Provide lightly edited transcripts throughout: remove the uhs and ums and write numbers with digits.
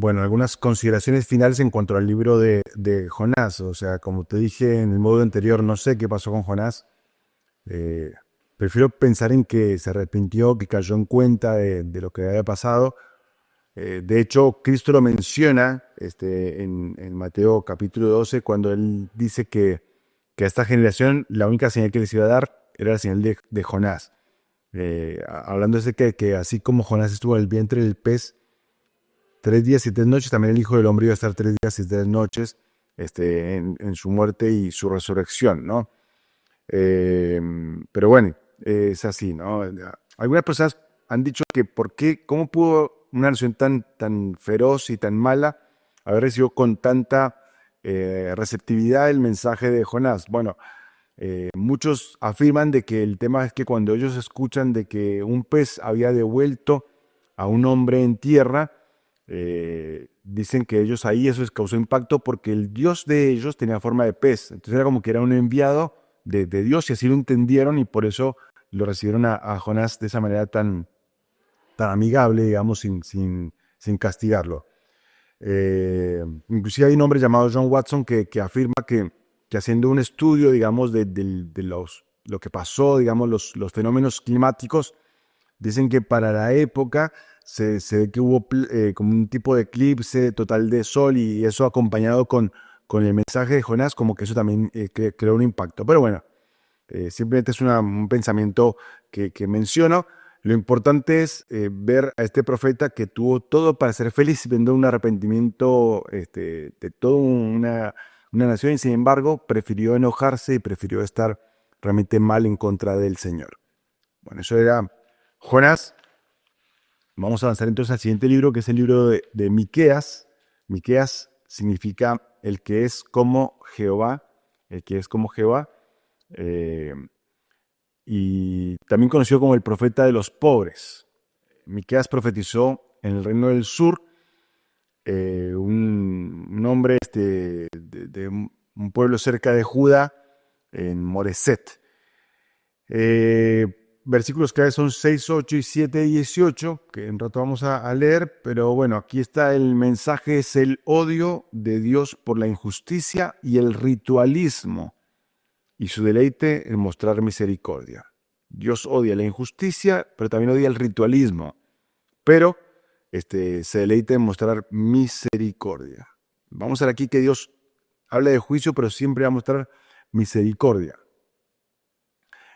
Bueno, algunas consideraciones finales en cuanto al libro de Jonás. O sea, como te dije en el módulo anterior, no sé qué pasó con Jonás. Eh, Prefiero pensar en que se arrepintió, que cayó en cuenta de lo que había pasado. De hecho, Cristo lo menciona en Mateo capítulo 12, cuando él dice que a esta generación la única señal que les iba a dar era la señal de Jonás. Hablando de que así como Jonás estuvo en el vientre del pez 3 días y 3 noches, también el Hijo del Hombre iba a estar 3 días y 3 noches en su muerte y su resurrección, ¿no? Eh, pero bueno, es así, ¿no? Algunas personas han dicho que cómo pudo una nación tan feroz y tan mala haber recibido con tanta receptividad el mensaje de Jonás. Bueno, muchos afirman de que el tema es que cuando ellos escuchan de que un pez había devuelto a un hombre en tierra, dicen que ellos ahí eso les causó impacto porque el Dios de ellos tenía forma de pez. Entonces era como que era un enviado de Dios y así lo entendieron y por eso lo recibieron a Jonás de esa manera tan amigable, digamos, sin castigarlo. Inclusive hay un hombre llamado John Watson que afirma que haciendo un estudio, digamos, lo que pasó, digamos, los fenómenos climáticos, dicen que para la época se ve que hubo como un tipo de eclipse total de sol y eso acompañado con el mensaje de Jonás, como que eso también creó un impacto. Pero bueno, simplemente es un pensamiento que menciono. Lo importante es ver a este profeta que tuvo todo para ser feliz, viendo un arrepentimiento de toda una nación y sin embargo prefirió enojarse y prefirió estar realmente mal en contra del Señor. Bueno, eso era Jonás. Vamos a avanzar entonces al siguiente libro, que es el libro de Miqueas. Miqueas significa el que es como Jehová, el que es como Jehová. eh, y también conocido como el profeta de los pobres. Miqueas profetizó en el reino del sur, un hombre de un pueblo cerca de Judá, en Moreset. Versículos claves son 6, 8 y 7, 18, que en rato vamos a leer, pero bueno, aquí está el mensaje, es el odio de Dios por la injusticia y el ritualismo, y su deleite en mostrar misericordia. Dios odia la injusticia, pero también odia el ritualismo, pero se deleita en mostrar misericordia. Vamos a ver aquí que Dios habla de juicio, pero siempre va a mostrar misericordia.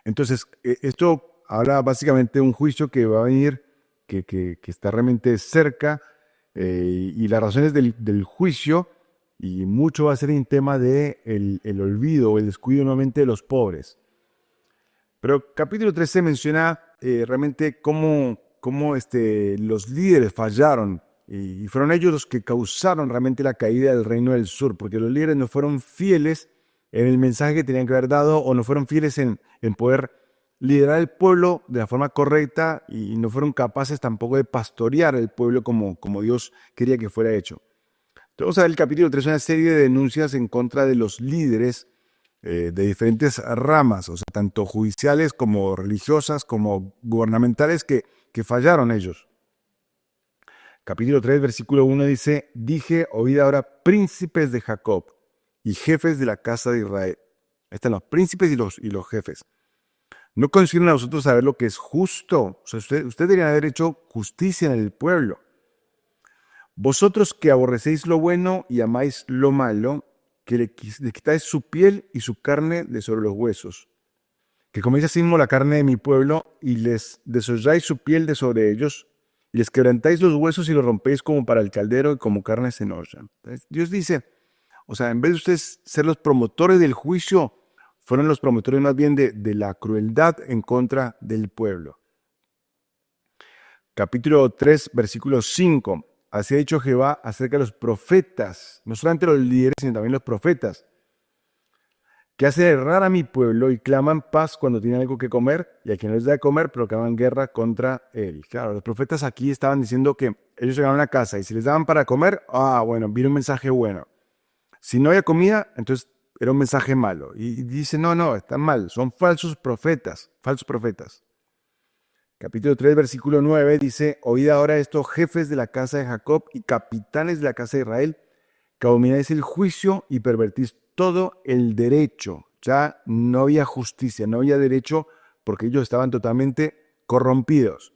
Entonces, esto habla básicamente de un juicio que va a venir, que está realmente cerca, y las razones del juicio, y mucho va a ser en tema de el olvido o el descuido nuevamente de los pobres. Pero capítulo 13 menciona realmente cómo los líderes fallaron y fueron ellos los que causaron realmente la caída del reino del sur, porque los líderes no fueron fieles en el mensaje que tenían que haber dado o no fueron fieles en poder liderar el pueblo de la forma correcta y no fueron capaces tampoco de pastorear el pueblo como Dios quería que fuera hecho. Entonces vamos a ver el capítulo 3, una serie de denuncias en contra de los líderes de diferentes ramas, o sea, tanto judiciales como religiosas, como gubernamentales, que fallaron ellos. Capítulo 3, versículo 1 dice, dije, oíd ahora príncipes de Jacob y jefes de la casa de Israel. Ahí están los príncipes y los jefes. ¿No consideran a vosotros saber lo que es justo? O sea, ustedes deberían haber hecho justicia en el pueblo. Vosotros que aborrecéis lo bueno y amáis lo malo, que le quitáis su piel y su carne de sobre los huesos, que coméis asimismo la carne de mi pueblo y les desolláis su piel de sobre ellos, y les quebrantáis los huesos y los rompéis como para el caldero y como carne se enoja. Entonces, Dios dice, o sea, en vez de ustedes ser los promotores del juicio, fueron los promotores más bien de la crueldad en contra del pueblo. Capítulo 3, versículo 5. Así ha dicho Jehová acerca de los profetas, no solamente los líderes, sino también los profetas, que hacen errar a mi pueblo y claman paz cuando tienen algo que comer, y a quien no les da de comer proclaman guerra contra él. Claro, los profetas aquí estaban diciendo que ellos llegaban a una casa y si les daban para comer, bueno, viene un mensaje bueno. Si no había comida, entonces era un mensaje malo. Y dice, no, están mal, son falsos profetas, falsos profetas. Capítulo 3, versículo 9 dice, oíd ahora esto, jefes de la casa de Jacob y capitanes de la casa de Israel, que abomináis el juicio y pervertís todo el derecho. Ya no había justicia, no había derecho, porque ellos estaban totalmente corrompidos.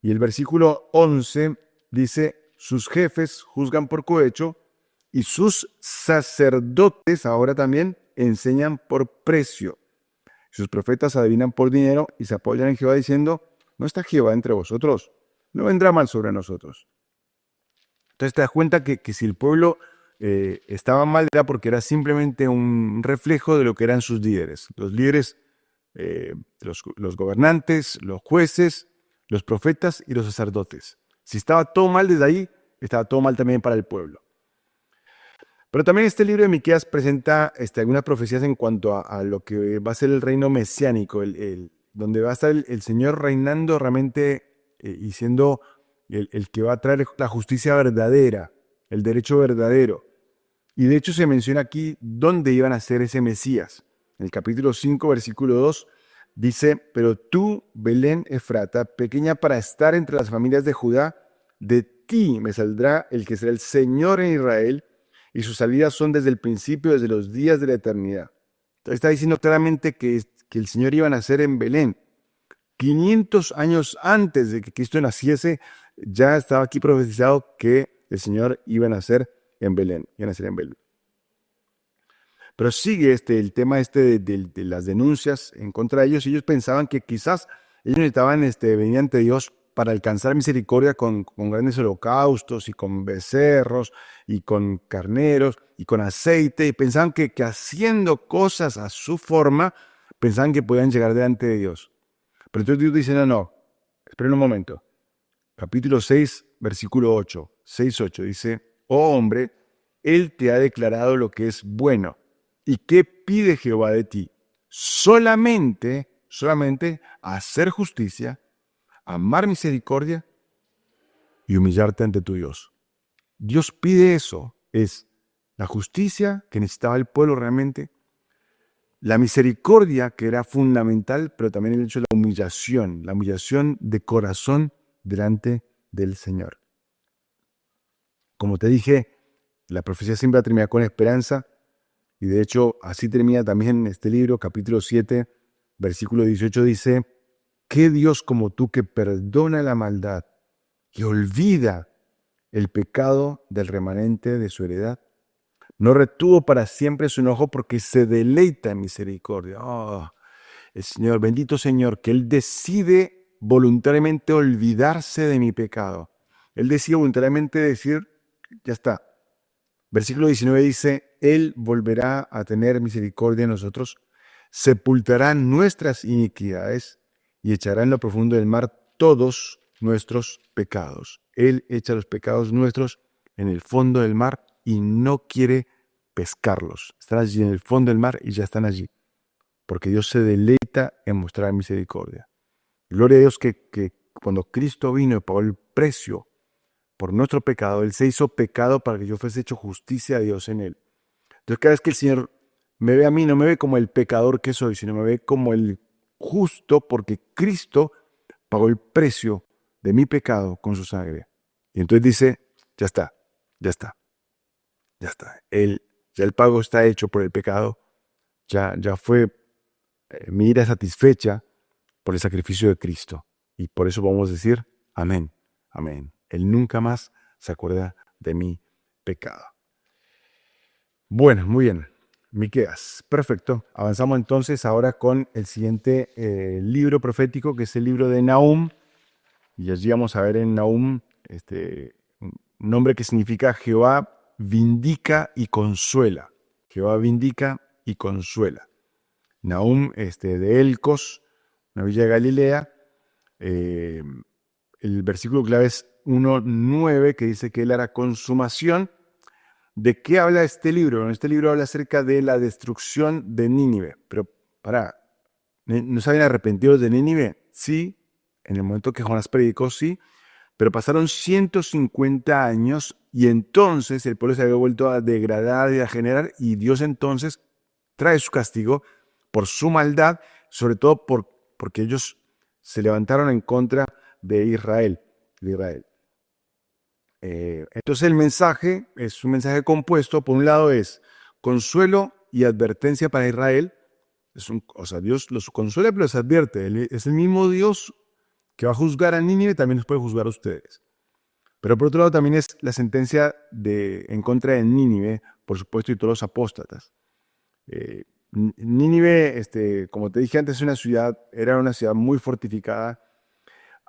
Y el versículo 11 dice, sus jefes juzgan por cohecho y sus sacerdotes ahora también enseñan por precio. Sus profetas adivinan por dinero y se apoyan en Jehová diciendo, no está Jehová entre vosotros, no vendrá mal sobre nosotros. Entonces te das cuenta que si el pueblo estaba mal era porque era simplemente un reflejo de lo que eran sus líderes. Los líderes, los gobernantes, los jueces, los profetas y los sacerdotes. Si estaba todo mal desde ahí, estaba todo mal también para el pueblo. Pero también este libro de Miqueas presenta algunas profecías en cuanto a lo que va a ser el reino mesiánico, donde va a estar el Señor reinando realmente y siendo el que va a traer la justicia verdadera, el derecho verdadero. Y de hecho se menciona aquí dónde iban a ser ese Mesías. En el capítulo 5, versículo 2, dice, pero tú, Belén Efrata, pequeña para estar entre las familias de Judá, de ti me saldrá el que será el Señor en Israel, y sus salidas son desde el principio, desde los días de la eternidad. Entonces está diciendo claramente que el Señor iba a nacer en Belén. 500 años antes de que Cristo naciese, ya estaba aquí profetizado que el Señor iba a nacer en Belén. Pero sigue el tema de las denuncias en contra de ellos. Ellos pensaban que quizás ellos necesitaban venir ante Dios para alcanzar misericordia con grandes holocaustos y con becerros y con carneros y con aceite. Y pensaban que haciendo cosas a su forma, pensaban que podían llegar delante de Dios. Pero entonces Dios dice, no, esperen un momento. Capítulo 6, versículo 8, 6-8 dice, oh hombre, Él te ha declarado lo que es bueno. ¿Y qué pide Jehová de ti? Solamente hacer justicia, amar misericordia y humillarte ante tu Dios. Dios pide eso, es la justicia que necesitaba el pueblo realmente, la misericordia que era fundamental, pero también el hecho de la humillación de corazón delante del Señor. Como te dije, la profecía siempre termina con esperanza, y de hecho así termina también este libro, capítulo 7, versículo 18 dice, ¿qué Dios como tú que perdona la maldad y olvida el pecado del remanente de su heredad? No retuvo para siempre su enojo porque se deleita en misericordia. Oh, el Señor, bendito Señor, que Él decide voluntariamente olvidarse de mi pecado. Él decide voluntariamente decir, ya está. Versículo 19 dice, Él volverá a tener misericordia de nosotros, sepultará nuestras iniquidades y echará en lo profundo del mar todos nuestros pecados. Él echa los pecados nuestros en el fondo del mar y no quiere pescarlos. Están allí en el fondo del mar y ya están allí, porque Dios se deleita en mostrar misericordia. Gloria a Dios que cuando Cristo vino y pagó el precio por nuestro pecado, Él se hizo pecado para que yo fuese hecho justicia a Dios en Él. Entonces cada vez que el Señor me ve a mí, no me ve como el pecador que soy, sino me ve como el justo porque Cristo pagó el precio de mi pecado con su sangre. Y entonces dice, ya está. Ya el pago está hecho por el pecado, ya fue mi ira satisfecha por el sacrificio de Cristo. Y por eso vamos a decir, amén. Él nunca más se acuerda de mi pecado. Bueno, muy bien. Miqueas, perfecto. Avanzamos entonces ahora con el siguiente libro profético, que es el libro de Nahum. Y allí vamos a ver en Nahum un nombre que significa Jehová vindica y consuela. Jehová vindica y consuela. Nahum de Elcos, una villa de Galilea. El versículo clave es 1:9, que dice que él hará consumación. ¿De qué habla este libro? Este libro habla acerca de la destrucción de Nínive. Pero, ¿no se habían arrepentido de Nínive? Sí, en el momento que Jonás predicó, sí. Pero pasaron 150 años y entonces el pueblo se había vuelto a degradar y a generar, y Dios entonces trae su castigo por su maldad, sobre todo porque ellos se levantaron en contra de Israel. De Israel. Entonces el mensaje es un mensaje compuesto. Por un lado es consuelo y advertencia para Israel. Dios los consuela pero los advierte. Es el mismo Dios que va a juzgar a Nínive, también los puede juzgar a ustedes. Pero por otro lado también es la sentencia en contra de Nínive, por supuesto, y todos los apóstatas. Nínive, como te dije antes, era una ciudad muy fortificada.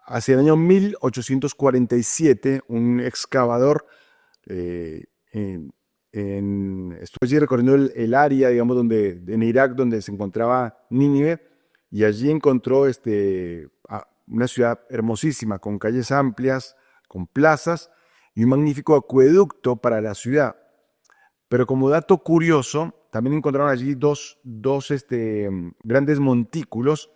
Hacia el año 1847, un excavador, estuve allí recorriendo el área, digamos, en Irak, donde se encontraba Nínive, y allí encontró una ciudad hermosísima, con calles amplias, con plazas, y un magnífico acueducto para la ciudad. Pero como dato curioso, también encontraron allí dos grandes montículos,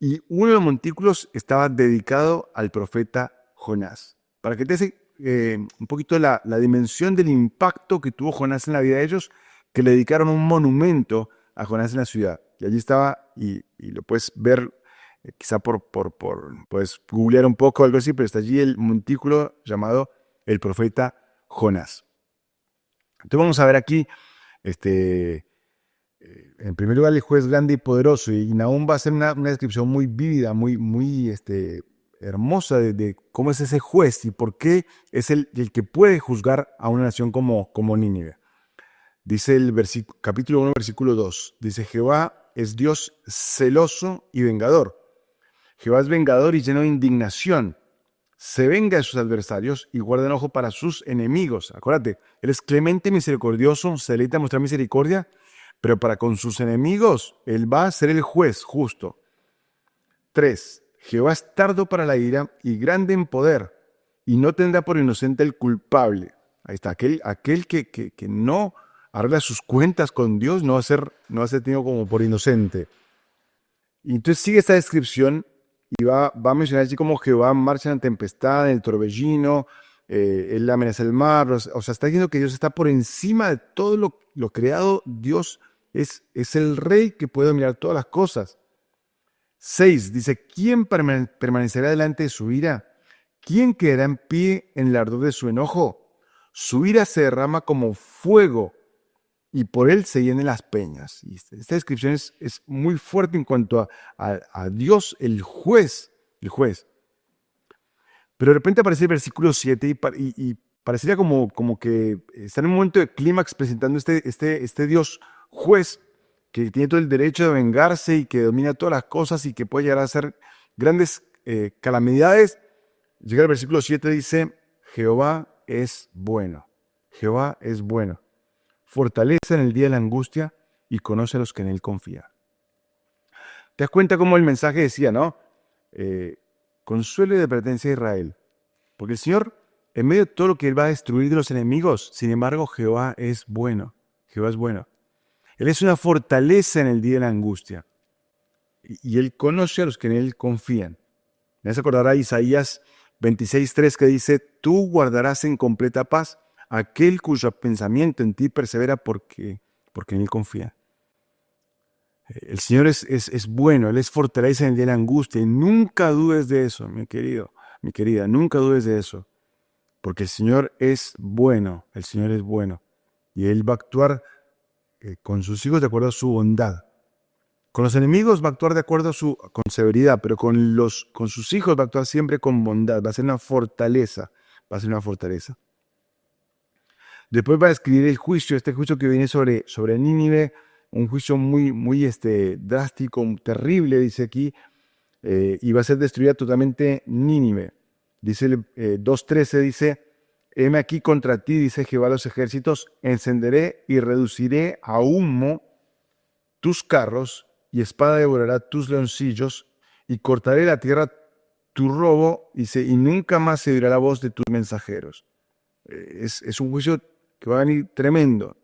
y uno de los montículos estaba dedicado al profeta Jonás. Para que te dé un poquito la dimensión del impacto que tuvo Jonás en la vida de ellos, que le dedicaron un monumento a Jonás en la ciudad. Y allí estaba, y lo puedes ver, quizá puedes googlear un poco o algo así, pero está allí el montículo llamado el profeta Jonás. Entonces vamos a ver aquí, en primer lugar, el juez grande y poderoso, y Nahum va a hacer una descripción muy vívida, muy hermosa de cómo es ese juez y por qué es el que puede juzgar a una nación como Nínive. Dice el capítulo 1, versículo 2, dice: Jehová es Dios celoso y vengador. Jehová es vengador y lleno de indignación. Se venga de sus adversarios y guarda enojo para sus enemigos. Acuérdate, Él es clemente y misericordioso, se deleita en mostrar misericordia, pero para con sus enemigos Él va a ser el juez justo. 3. Jehová es tardo para la ira y grande en poder, y no tendrá por inocente el culpable. Ahí está, aquel que no arregla sus cuentas con Dios no va a ser tenido como por inocente. Y entonces sigue esta descripción y va a mencionar así como Jehová marcha en la tempestad, en el torbellino, Él amenaza el mar. O sea, está diciendo que Dios está por encima de todo lo creado. Dios es el rey que puede dominar todas las cosas. 6. Dice: ¿quién permanecerá delante de su ira? ¿Quién quedará en pie en el ardor de su enojo? Su ira se derrama como fuego, y por él se llenan las peñas. Y esta descripción es muy fuerte en cuanto a Dios, el juez. Pero de repente aparece el versículo 7 y parecería como que está en un momento de clímax presentando este Dios juez que tiene todo el derecho de vengarse y que domina todas las cosas y que puede llegar a hacer grandes calamidades. Llega el versículo 7, dice: Jehová es bueno. Jehová es bueno. Fortalece en el día de la angustia y conoce a los que en él confían. ¿Te das cuenta cómo el mensaje decía, no? Consuelo y advertencia a Israel. Porque el Señor, en medio de todo lo que Él va a destruir de los enemigos, sin embargo, Jehová es bueno. Jehová es bueno. Él es una fortaleza en el día de la angustia. Y Él conoce a los que en Él confían. Me hace acordar a Isaías 26:3 que dice: tú guardarás en completa paz aquel cuyo pensamiento en ti persevera porque en Él confía. El Señor es bueno, Él es fortaleza en el día de la angustia. Y nunca dudes de eso, mi querido, mi querida, nunca dudes de eso. Porque el Señor es bueno, el Señor es bueno. Y Él va a actuar con sus hijos de acuerdo a su bondad. Con los enemigos va a actuar de acuerdo con severidad, pero con sus hijos va a actuar siempre con bondad. Va a ser una fortaleza, Después va a escribir el juicio, este juicio que viene sobre Nínive, un juicio muy drástico, terrible, dice aquí, y va a ser destruida totalmente Nínive. Dice el 2:13, dice: heme aquí contra ti, dice Jehová de los ejércitos, encenderé y reduciré a humo tus carros, y espada devorará tus leoncillos, y cortaré la tierra tu robo, dice, y nunca más se oirá la voz de tus mensajeros. Es un juicio que va a venir tremendo.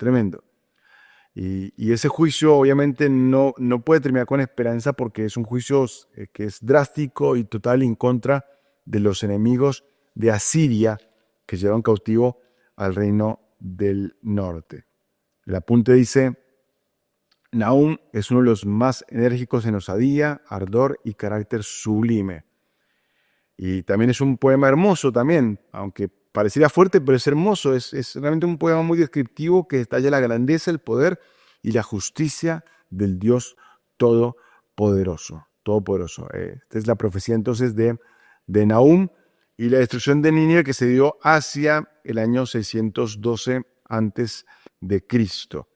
Y ese juicio obviamente no puede terminar con esperanza, porque es un juicio que es drástico y total en contra de los enemigos de Asiria que llevaron cautivo al reino del norte. El apunte dice: Nahum es uno de los más enérgicos en osadía, ardor y carácter sublime. Y también es un poema hermoso también, aunque pareciera fuerte, pero es hermoso. Es realmente un poema muy descriptivo que detalla la grandeza, el poder y la justicia del Dios todopoderoso. Todopoderoso. Esta es la profecía entonces de Nahum y la destrucción de Nínive que se dio hacia el año 612 antes de Cristo.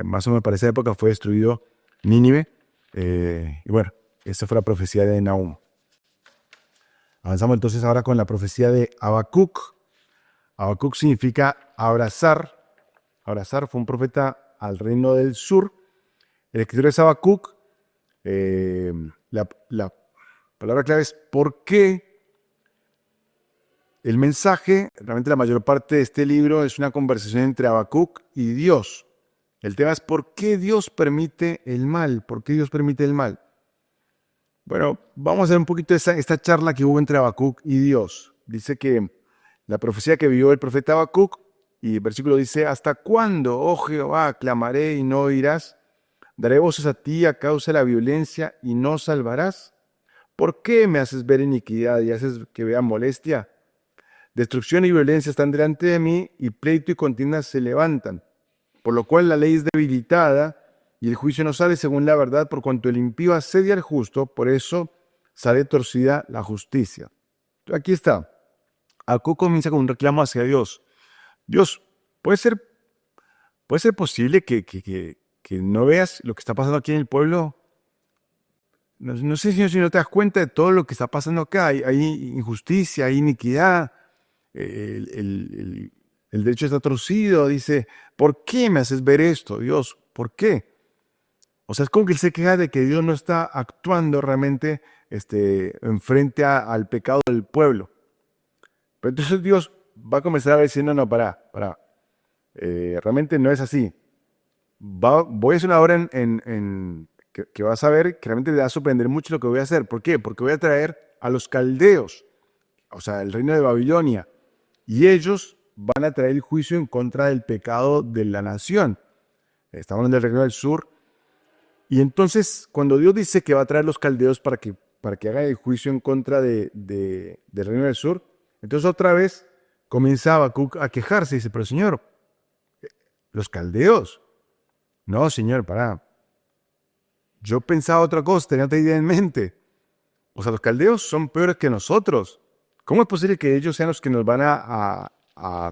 Más o menos para esa época fue destruido Nínive. Y bueno, esa fue la profecía de Nahum. Avanzamos entonces ahora con la profecía de Habacuc. Habacuc significa abrazar. Abrazar, fue un profeta al reino del sur. El escritor es Habacuc. La palabra clave es ¿por qué? El mensaje, realmente la mayor parte de este libro es una conversación entre Habacuc y Dios. El tema es ¿por qué Dios permite el mal? ¿Por qué Dios permite el mal? Bueno, vamos a hacer un poquito de esta charla que hubo entre Habacuc y Dios. Dice que la profecía que vio el profeta Habacuc, y el versículo dice, ¿hasta cuándo, oh Jehová, clamaré y no oirás? ¿Daré voces a ti a causa de la violencia y no salvarás? ¿Por qué me haces ver iniquidad y haces que vea molestia? Destrucción y violencia están delante de mí, y pleito y contienda se levantan. Por lo cual la ley es debilitada, y el juicio no sale según la verdad, por cuanto el impío asedia al justo, por eso sale torcida la justicia. Entonces, aquí está. Habacuc comienza con un reclamo hacia Dios. Dios, ¿puede ser posible que no veas lo que está pasando aquí en el pueblo? No sé, Señor, si no te das cuenta de todo lo que está pasando acá. Hay injusticia, hay iniquidad. El derecho está torcido. Dice, ¿por qué me haces ver esto, Dios? ¿Por qué? O sea, es como que él se queja de que Dios no está actuando realmente en frente al pecado del pueblo. Pero entonces Dios va a comenzar a decir, no, pará. Realmente no es así. Voy a hacer una obra que vas a ver que realmente te va a sorprender mucho lo que voy a hacer. ¿Por qué? Porque voy a traer a los caldeos, o sea, el reino de Babilonia, y ellos van a traer el juicio en contra del pecado de la nación. Estamos hablando del reino del sur. Y entonces, cuando Dios dice que va a traer los caldeos para que hagan el juicio en contra del reino del sur, entonces otra vez comienza Habacuc a quejarse y dice, pero Señor, los caldeos. No, Señor, pará. Yo pensaba otra cosa, tenía otra idea en mente. O sea, los caldeos son peores que nosotros. ¿Cómo es posible que ellos sean los que nos van a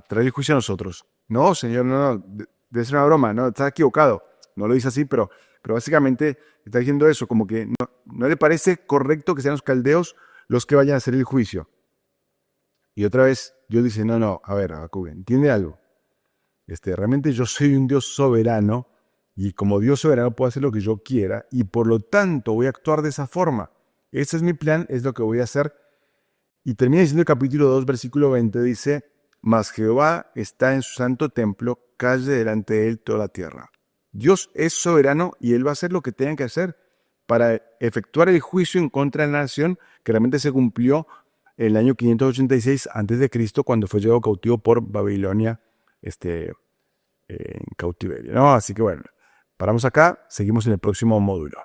traer el juicio a nosotros? No, Señor, no. Debe ser una broma, no, está equivocado. No lo dice así, pero básicamente está diciendo eso, como que no le parece correcto que sean los caldeos los que vayan a hacer el juicio. Y otra vez Dios dice, no, a ver, Habacuc, entiende algo. Realmente yo soy un Dios soberano, y como Dios soberano puedo hacer lo que yo quiera, y por lo tanto voy a actuar de esa forma. Ese es mi plan, es lo que voy a hacer. Y termina diciendo el capítulo 2, versículo 20, dice, mas Jehová está en su santo templo, calle delante de él toda la tierra. Dios es soberano y él va a hacer lo que tenga que hacer para efectuar el juicio en contra de la nación que realmente se cumplió en el año 586 a.C., cuando fue llevado cautivo por Babilonia en cautiverio, ¿no? Así que bueno, paramos acá, seguimos en el próximo módulo.